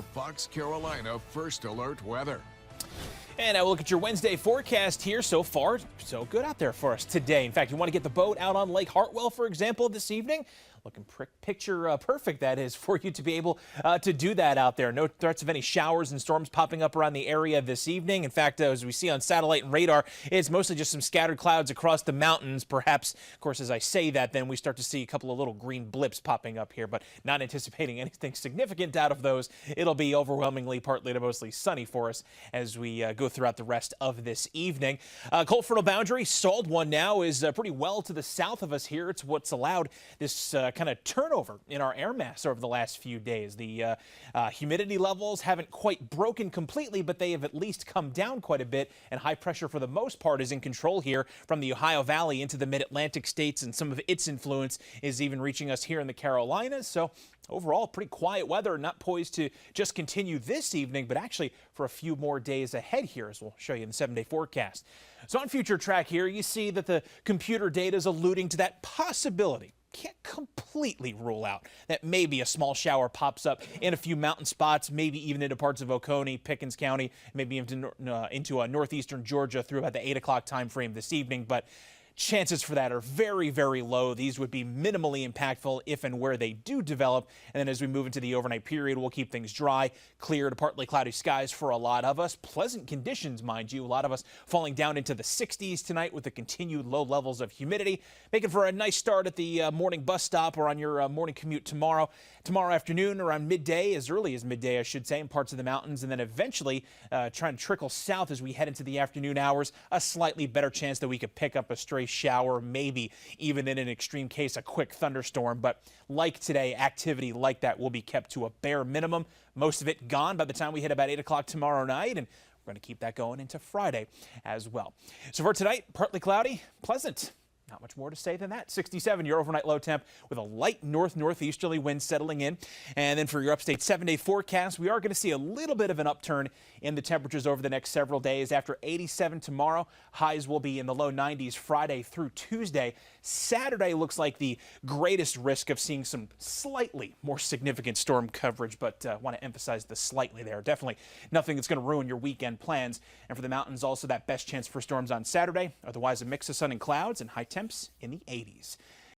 Fox Carolina First Alert weather. And I will look at your Wednesday forecast here. So far, so good out there for us today. In fact, you want to get the boat out on Lake Hartwell, for example, this evening. Looking picture perfect, that is, for you to be able to do that out there. No threats of any showers and storms popping up around the area this evening. In fact, as we see on satellite and radar, it's mostly just some scattered clouds across the mountains. Perhaps, of course, as I say that, then we start to see a couple of little green blips popping up here, but not anticipating anything significant out of those. It'll be overwhelmingly partly to mostly sunny for us as we go throughout the rest of this evening. Cold frontal boundary, stalled one now, is pretty well to the south of us here. It's what's allowed this kind of turnover in our air mass over the last few days. The humidity levels haven't quite broken completely, but they have at least come down quite a bit, and high pressure for the most part is in control here from the Ohio Valley into the mid-Atlantic states, and some of its influence is even reaching us here in the Carolinas. So overall, pretty quiet weather, not poised to just continue this evening, but actually for a few more days ahead here, as we'll show you in the 7-day forecast. So on future track here, you see that the computer data is alluding to that possibility. Can't completely rule out that maybe a small shower pops up in a few mountain spots, maybe even into parts of Oconee, Pickens County, maybe into northeastern Georgia through about the 8 o'clock time frame this evening. But chances for that are very, very low. These would be minimally impactful if and where they do develop. And then as we move into the overnight period, we'll keep things dry, clear to partly cloudy skies for a lot of us. Pleasant conditions, mind you. A lot of us falling down into the 60s tonight with the continued low levels of humidity, making for a nice start at the morning bus stop or on your morning commute tomorrow. Tomorrow afternoon around midday, as early as midday, I should say, in parts of the mountains, and then eventually trying to trickle south as we head into the afternoon hours. A slightly better chance that we could pick up a stray shower, maybe even in an extreme case, a quick thunderstorm. But like today, activity like that will be kept to a bare minimum. Most of it gone by the time we hit about 8 o'clock tomorrow night, and we're going to keep that going into Friday as well. So for tonight, partly cloudy, pleasant. Not much more to say than that. 67 your overnight low temp with a light northeasterly wind settling in. And then for your upstate 7-day forecast, we are going to see a little bit of an upturn in the temperatures over the next several days. After 87 tomorrow, highs will be in the low 90s Friday through Tuesday. Saturday looks like the greatest risk of seeing some slightly more significant storm coverage, but want to emphasize the slightly there. Definitely nothing that's going to ruin your weekend plans. And for the mountains, also that best chance for storms on Saturday. Otherwise, a mix of sun and clouds and high temps in the 80s.